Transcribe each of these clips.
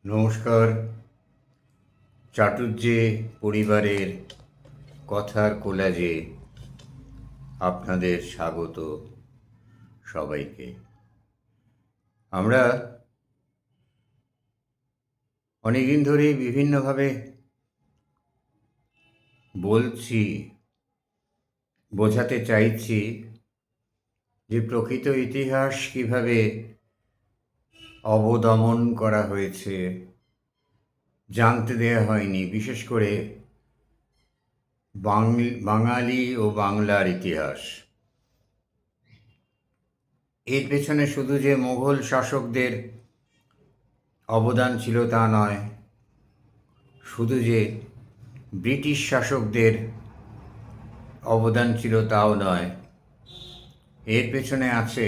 নমস্কার। চাটুর্যে পরিবারের কথার কোলাজে আপনাদের স্বাগত সবাইকে। আমরা অনেকদিন ধরেই বিভিন্নভাবে বলছি, বোঝাতে চাইছি যে প্রকৃত ইতিহাস কিভাবে অবদমন করা হয়েছে, জানতে দেয়া হয়নি, বিশেষ করে বাঙালি ও বাংলার ইতিহাস। এর পেছনে শুধু যে মোগল শাসকদের অবদান ছিল তা নয়, শুধু যে ব্রিটিশ শাসকদের অবদান ছিল তাও নয়, এর পেছনে আছে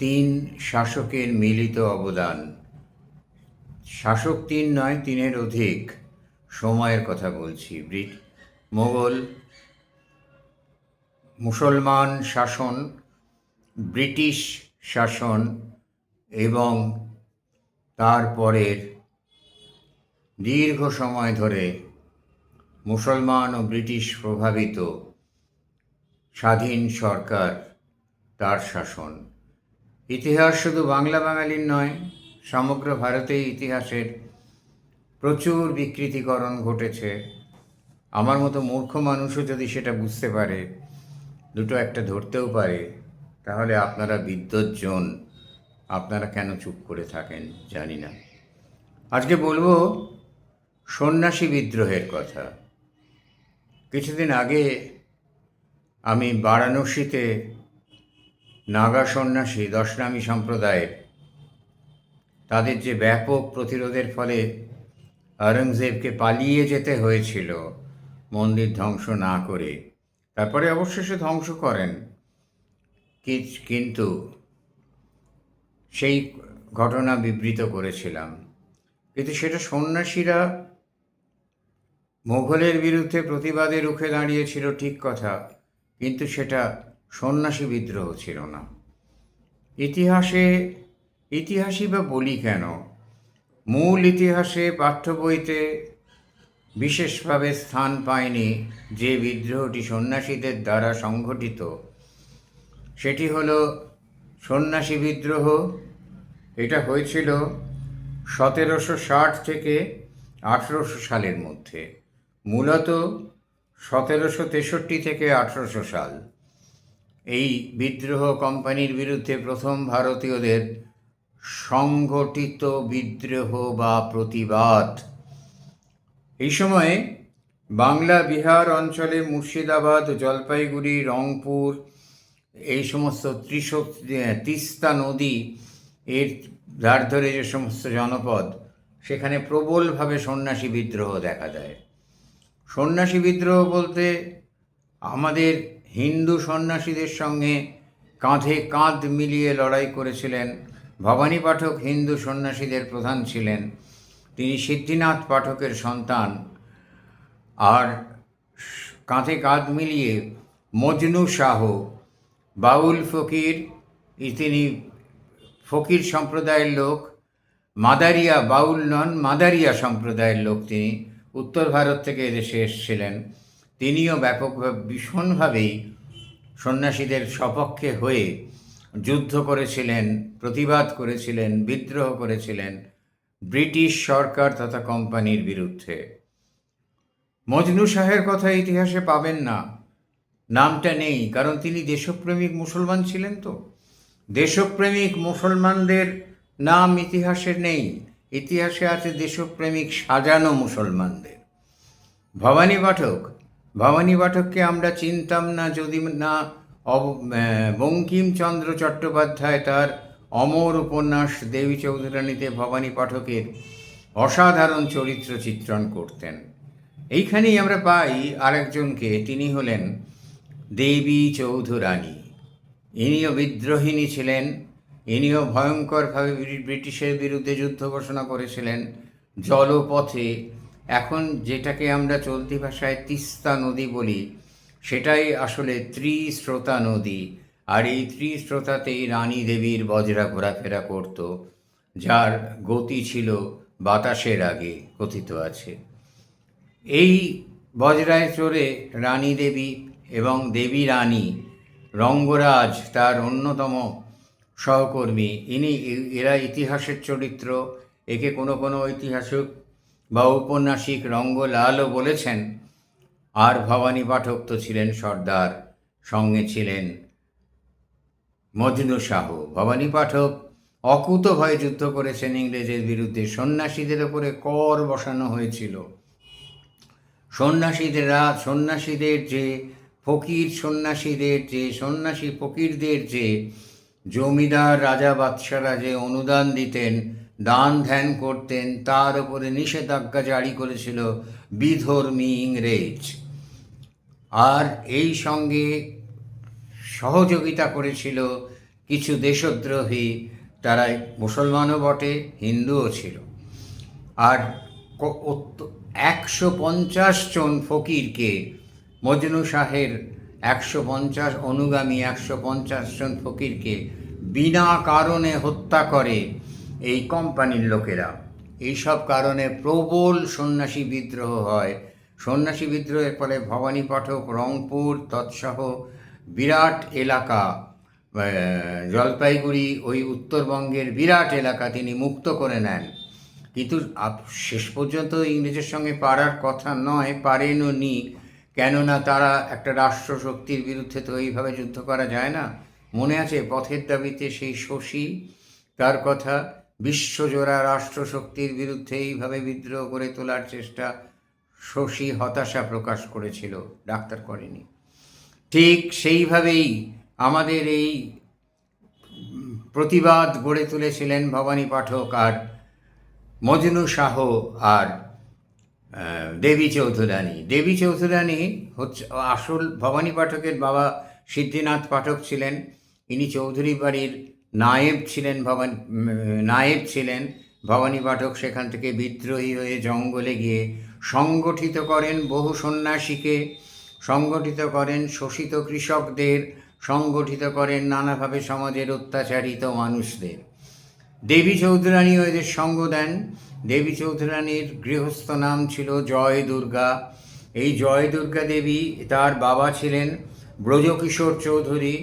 তিন শাসকের মিলিত অবদান। শাসক তিন নয়, তিনের অধিক। সময়ের কথা বলছি। মোগল, মুসলমান শাসন, ব্রিটিশ শাসন এবং তারপরের দীর্ঘ সময় ধরে মুসলমান ও ব্রিটিশ প্রভাবিত স্বাধীন সরকার, তার শাসন। ইতিহাস শুধু বাংলা বাঙালির নয়, সমগ্র ভারতেই ইতিহাসের প্রচুর বিকৃতিকরণ ঘটেছে। আমার মতো মূর্খ মানুষও যদি সেটা বুঝতে পারে, দুটো একটা ধরতেও পারে, তাহলে আপনারা বিদ্বজ্জন। আপনারা কেন চুপ করে থাকেন জানি না। আজকে বলবো সন্ন্যাসী বিদ্রোহের কথা। কিছুদিন আগে আমি বারাণসীতে নাগা সন্ন্যাসী দশনামী সম্প্রদায়ের, তাদের যে ব্যাপক প্রতিরোধের ফলে আওরঙ্গজেবকে পালিয়ে যেতে হয়েছিল মন্দির ধ্বংস না করে, তারপরে অবশেষে ধ্বংস করেন, কিন্তু সেই ঘটনা বিবৃত করেছিলাম। কিন্তু সেটা সন্ন্যাসীরা মোগলের বিরুদ্ধে প্রতিবাদে রুখে দাঁড়িয়েছিল, ঠিক কথা, কিন্তু সেটা সন্ন্যাসী বিদ্রোহ ছিল না। ইতিহাসই বা বলি কেন? মূল ইতিহাসে পাঠ্য বইতে বিশেষভাবে স্থান পায়নি যে বিদ্রোহটি সন্ন্যাসীদের দ্বারা সংঘটিত, সেটি হলো সন্ন্যাসী বিদ্রোহ। এটা হয়েছিল 1760 থেকে 1800 সালের মধ্যে, মূলত 1763 থেকে 1800 সাল। এই বিদ্রোহ কোম্পানির বিরুদ্ধে প্রথম ভারতীয়দের সংগঠিত বিদ্রোহ বা প্রতিবাদ। এই সময়ে বাংলা বিহার অঞ্চলে মুর্শিদাবাদ, জলপাইগুড়ি, রংপুর, এই সমস্ত তিস্তা নদী এর ধার ধরে যে সমস্ত জনপদ, সেখানে প্রবলভাবে সন্ন্যাসী বিদ্রোহ দেখা দেয়। সন্ন্যাসী বিদ্রোহ বলতে আমাদের হিন্দু সন্ন্যাসীদের সঙ্গে কাঁধে কাঁধ মিলিয়ে লড়াই করেছিলেন ভবানী পাঠক। হিন্দু সন্ন্যাসীদের প্রধান ছিলেন, তিনি সিদ্ধিনাথ পাঠকের সন্তান। আর কাঁধে কাঁধ মিলিয়ে মজনু শাহ, বাউল ফকির, তিনি ফকির সম্প্রদায়ের লোক, মাদারিয়া, বাউল নন, মাদারিয়া সম্প্রদায়ের লোক। তিনি উত্তর ভারত থেকে এদেশে এসেছিলেন। তিনিও ব্যাপকভাবে ভীষণভাবেই সন্ন্যাসীদের সপক্ষে হয়ে যুদ্ধ করেছিলেন, প্রতিবাদ করেছিলেন, বিদ্রোহ করেছিলেন ব্রিটিশ সরকার তথা কোম্পানির বিরুদ্ধে। মজনু শাহের কথা ইতিহাসে পাবেন না, নামটা নেই, কারণ তিনি দেশপ্রেমিক মুসলমান ছিলেন। তো দেশপ্রেমিক মুসলমানদের নাম ইতিহাসে নেই, ইতিহাসে আছে দেশপ্রেমিক সাজানো মুসলমানদের। ভবানী পাঠককে আমরা চিনতাম না যদি না বঙ্কিমচন্দ্র চট্টোপাধ্যায় তার অমর উপন্যাস দেবী চৌধুরানীতে ভবানী পাঠকের অসাধারণ চরিত্র চিত্রণ করতেন। এইখানেই আমরা পাই আরেকজনকে, তিনি হলেন দেবী চৌধুরানী। ইনিও বিদ্রোহিণী ছিলেন, ইনিও ভয়ঙ্করভাবে ব্রিটিশের বিরুদ্ধে যুদ্ধ ঘোষণা করেছিলেন জলপথে। এখন যেটাকে আমরা চলতি ভাষায় তিস্তা নদী বলি, সেটাই আসলে ত্রিস্রোতা নদী। আর এই ত্রিস্রোতাতেই রানী দেবীর বজরা ঘোরাফেরা করত। যার গতি ছিল বাতাসের আগে, কথিত আছে। এই বজরায় চড়ে রানী দেবী এবং দেবী রানী রঙ্গরাজ তার অন্যতম সহকর্মী, এরা ইতিহাসের চরিত্র। একে কোনো কোনো ঐতিহাসিক বা ঔপন্যাসিক রঙ্গলালও বলেছেন। আর ভবানী পাঠক তো ছিলেন সর্দার, সঙ্গে ছিলেন মজনু শাহ। ভবানী পাঠক অকুতোভয়ে যুদ্ধ করেছেন ইংরেজের বিরুদ্ধে। সন্ন্যাসীদের ওপরে কর বসানো হয়েছিল। সন্ন্যাসীদের যে সন্ন্যাসী ফকিরদের যে জমিদার রাজা বাদশারা যে অনুদান দিতেন, দান ধ্যান করতেন, তার উপরে নিষেধাজ্ঞা জারি করেছিল বিধর্মী ইংরেজ। আর এই সঙ্গে সহযোগিতা করেছিল কিছু দেশদ্রোহী, তারা মুসলমানও বটে, হিন্দুও ছিল। আর 150 জন ফকিরকে, মজনু শাহের 150 অনুগামী 150 জন ফকিরকে বিনা কারণে হত্যা করে এই কোম্পানির লোকেরা। এইসব কারণে প্রবল সন্ন্যাসী বিদ্রোহ হয়। সন্ন্যাসী বিদ্রোহের ফলে ভবানী পাঠক রংপুর তৎসহ বিরাট এলাকা, জলপাইগুড়ি, ওই উত্তরবঙ্গের বিরাট এলাকা তিনি মুক্ত করে নেন। কিন্তু শেষ পর্যন্ত ইংরেজের সঙ্গে পারার কথা নয়, পারেনও নি। কেননা তারা একটা রাষ্ট্রশক্তির বিরুদ্ধে তো এইভাবে যুদ্ধ করা যায় না। মনে আছে পথের দাবিতে সেই শশী, তার কথা, বিশ্বজোড়া রাষ্ট্রশক্তির বিরুদ্ধে এইভাবে বিদ্রোহ করে তোলার চেষ্টা। শশী হতাশা প্রকাশ করেছিল, ডাক্তার করেনি। ঠিক সেইভাবেই আমাদের এই প্রতিবাদ গড়ে তুলেছিলেন ভবানী পাঠক আর মজনু শাহ আর দেবী চৌধুরানী। দেবী চৌধুরানী হচ্ছে আসল, ভবানী পাঠকের বাবা সিদ্ধিনাথ পাঠক ছিলেন, ইনি চৌধুরী বাড়ির নায়েব ছিলেন। ভবানী পাঠক সেখান থেকে বিদ্রোহী হয়ে জঙ্গলে গিয়ে সংগঠিত করেন বহু সন্ন্যাসীকে, সংগঠিত করেন শোষিত কৃষকদের, সংগঠিত করেন নানাভাবে সমাজের অত্যাচারিত মানুষদের। দেবী চৌধুরানীও এদের সঙ্গ দেন। দেবী চৌধুরানীর গৃহস্থ নাম ছিল জয় দুর্গা। এই জয় দুর্গা দেবী, তার বাবা ছিলেন ব্রজকিশোর চৌধুরী,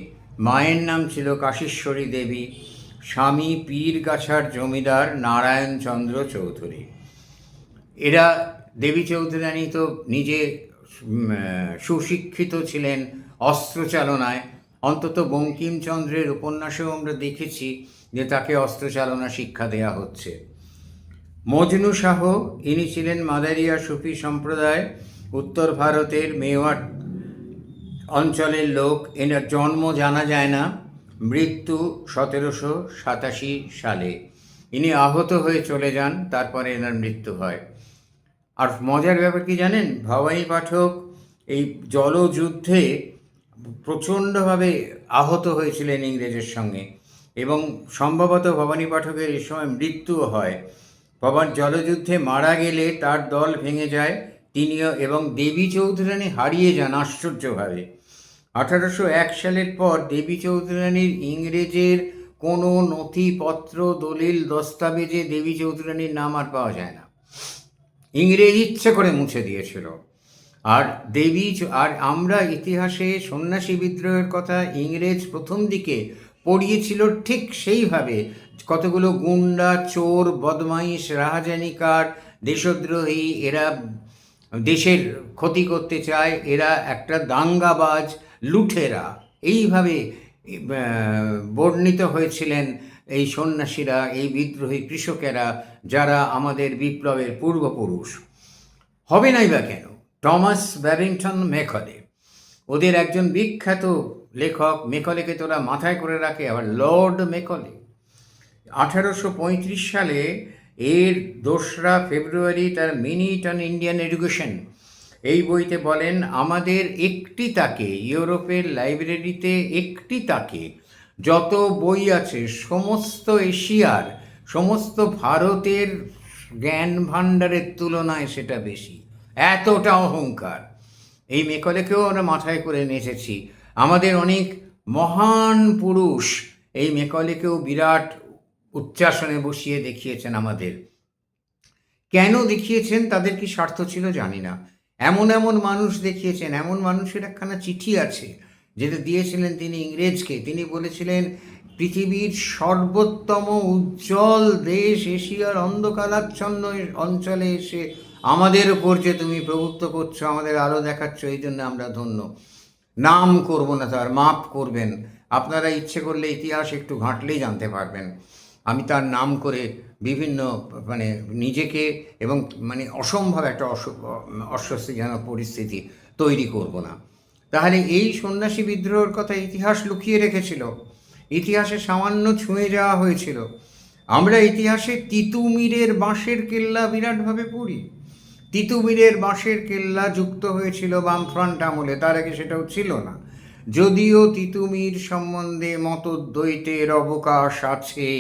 মায়ের নাম ছিল কাশীশ্বরী দেবী, স্বামী পীরগাছার জমিদার নারায়ণচন্দ্র চৌধুরী। এরা, দেবী চৌধুরানী তো নিজে সুশিক্ষিত ছিলেন অস্ত্রচালনায়। অন্তত বঙ্কিমচন্দ্রের উপন্যাসেও আমরা দেখেছি যে তাকে অস্ত্রচালনা শিক্ষা দেয়া হচ্ছে। মজনু শাহ, ইনি ছিলেন মাদারিয়া সুফি সম্প্রদায়, উত্তর ভারতের মেওয়াট অঞ্চলের লোক। এনার জন্ম জানা যায় না, মৃত্যু 1787 সালে। ইনি আহত হয়ে চলে যান, তারপরে এনার মৃত্যু হয়। আর মজার ব্যাপার কি জানেন, ভবানী পাঠক এই জলযুদ্ধে প্রচণ্ডভাবে আহত হয়েছিলেন ইংরেজের সঙ্গে, এবং সম্ভবত ভবানী পাঠকের এই সময় মৃত্যুও হয়। জলযুদ্ধে মারা গেলে তার দল ভেঙে যায়, তিনিও, এবং দেবী চৌধুরানী হারিয়ে যান আশ্চর্যভাবে। 1801 সালের পর দেবী চৌধুরানীর ইংরেজের কোনো নথিপত্র, দলিল, দস্তাবেজে দেবী চৌধুরানীর নাম আর পাওয়া যায় না। ইংরেজ ইচ্ছে করে মুছে দিয়েছিল। আর আমরা ইতিহাসে সন্ন্যাসী বিদ্রোহের কথা ইংরেজ প্রথম দিকে পড়িয়েছিল ঠিক সেইভাবে। কতগুলো গুন্ডা, চোর, বদমাইশ, রাহাজানিকার, দেশদ্রোহী, এরা দেশের ক্ষতি করতে চায়, এরা একটা দাঙ্গাবাজ, লুঠেরা, এইভাবে বর্ণিত হয়েছিলেন এই সন্ন্যাসীরা, এই বিদ্রোহী কৃষকেরা, যারা আমাদের বিপ্লবের পূর্বপুরুষ। হবে নাই বা কেন? টমাস ব্যারিংটন মেকলে, ওদের একজন বিখ্যাত লেখক, মেকলেকে তোরা মাথায় করে রাখে, আবার লর্ড মেকলে। 1835 সালে এর 2 ফেব্রুয়ারি তার মিনিট অন ইন্ডিয়ান এডুকেশন, এই বইতে বলেন, আমাদের একটি তাকে, ইউরোপের লাইব্রেরিতে একটি তাকে যত বই আছে সমস্ত এশিয়ার, সমস্ত ভারতের জ্ঞান ভাণ্ডারের তুলনায় সেটা বেশি। এতটা অহংকার। এই মেকলেকেও আমরা মাথায় করে নেচেছি। আমাদের অনেক মহান পুরুষ এই মেকলেকেও বিরাট উচ্চাসনে বসিয়ে দেখিয়েছেন আমাদের। কেন দেখিয়েছেন, তাদের কি স্বার্থ ছিল জানি না। এমন এমন মানুষ দেখিয়েছেন, এমন মানুষের একখানা চিঠি আছে যেটা দিয়েছিলেন তিনি ইংরেজকে। তিনি বলেছিলেন, পৃথিবীর সর্বোত্তম উজ্জ্বল দেশ এশিয়ার অন্ধকারাচ্ছন্ন অঞ্চলে এসে আমাদের ওপর যে তুমি প্রভুত্ব করছো, আমাদের আলো দেখাচ্ছ, এই জন্য আমরা ধন্য। নাম করব না, তার মাপ করবেন। আপনারা ইচ্ছে করলে ইতিহাস একটু ঘাঁটলেই জানতে পারবেন। আমি তার নাম করে বিভিন্ন মানে নিজেকে এবং মানে অসম্ভব একটা অস্বস্তিজনক পরিস্থিতি তৈরি করব না। তাহলে এই সন্ন্যাসী বিদ্রোহের কথা ইতিহাস লুকিয়ে রেখেছিল, ইতিহাসে সামান্য ছুঁয়ে যাওয়া হয়েছিল। আমরা ইতিহাসে তিতুমিরের বাঁশের কেল্লা বিরাটভাবে পড়ি। তিতুমিরের বাঁশের কেল্লা যুক্ত হয়েছিল বামফ্রন্ট আমলে, তার আগে সেটাও ছিল না। যদিও তিতুমির সম্বন্ধে মতদ্বৈতের অবকাশ আছে,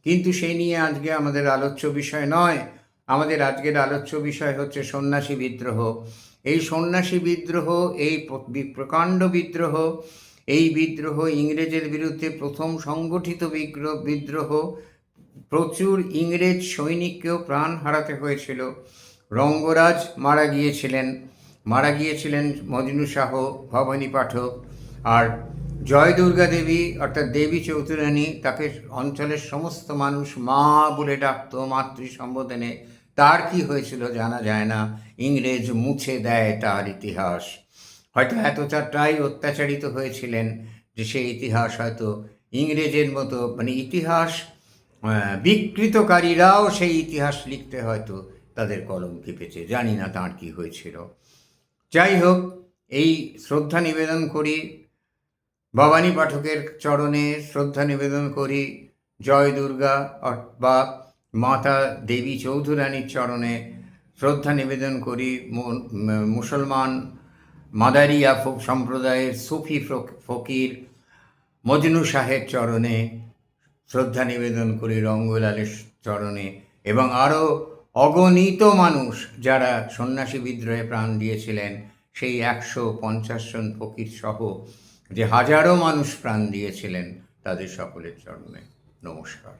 কিন্তু সে নিয়ে আজকে আমাদের আলোচ্য বিষয় নয়। আমাদের আজকের আলোচ্য বিষয় হচ্ছে সন্ন্যাসী বিদ্রোহ। এই সন্ন্যাসী বিদ্রোহ, এই প্রকাণ্ড বিদ্রোহ, এই বিদ্রোহ ইংরেজের বিরুদ্ধে প্রথম সংগঠিত বিদ্রোহ। প্রচুর ইংরেজ সৈনিককেও প্রাণ হারাতে হয়েছিল। রঙ্গরাজ মারা গিয়েছিলেন মজনু শাহ, ভবানী পাঠক। আর জয় দুর্গা দেবী অর্থাৎ দেবী চৌধুরানী, তাকে অঞ্চলের সমস্ত মানুষ মা বলে ডাকত, মাতৃ সম্বোধনে। তার কি হয়েছিল জানা যায় না, ইংরেজ মুছে দেয় তার ইতিহাস। হয়তো এতটাই অত্যাচারিত হয়েছিলেন যে সেই ইতিহাস হয়তো ইংরেজের মতো মানে ইতিহাস বিকৃতকারীরাও সেই ইতিহাস লিখতে হয়তো তাদের কলম কেঁপেছে, জানি না তাঁর কি হয়েছিল। যাই হোক, এই শ্রদ্ধা নিবেদন করি ভবানী পাঠকের চরণে, শ্রদ্ধা নিবেদন করি জয় দুর্গা বা মাতা দেবী চৌধুরানীর চরণে, শ্রদ্ধা নিবেদন করি মুসলমান মাদারিয়া সম্প্রদায়ের সুফি ফকির মজনু শাহের চরণে, শ্রদ্ধা নিবেদন করি রঙ্গলালের চরণে, এবং আরও অগণিত মানুষ যারা সন্ন্যাসী বিদ্রোহে প্রাণ দিয়েছিলেন, সেই 150 জন ফকির সহ যে হাজারো মানুষ প্রাণ দিয়েছিলেন, তাদের সকলের চরণে নমস্কার।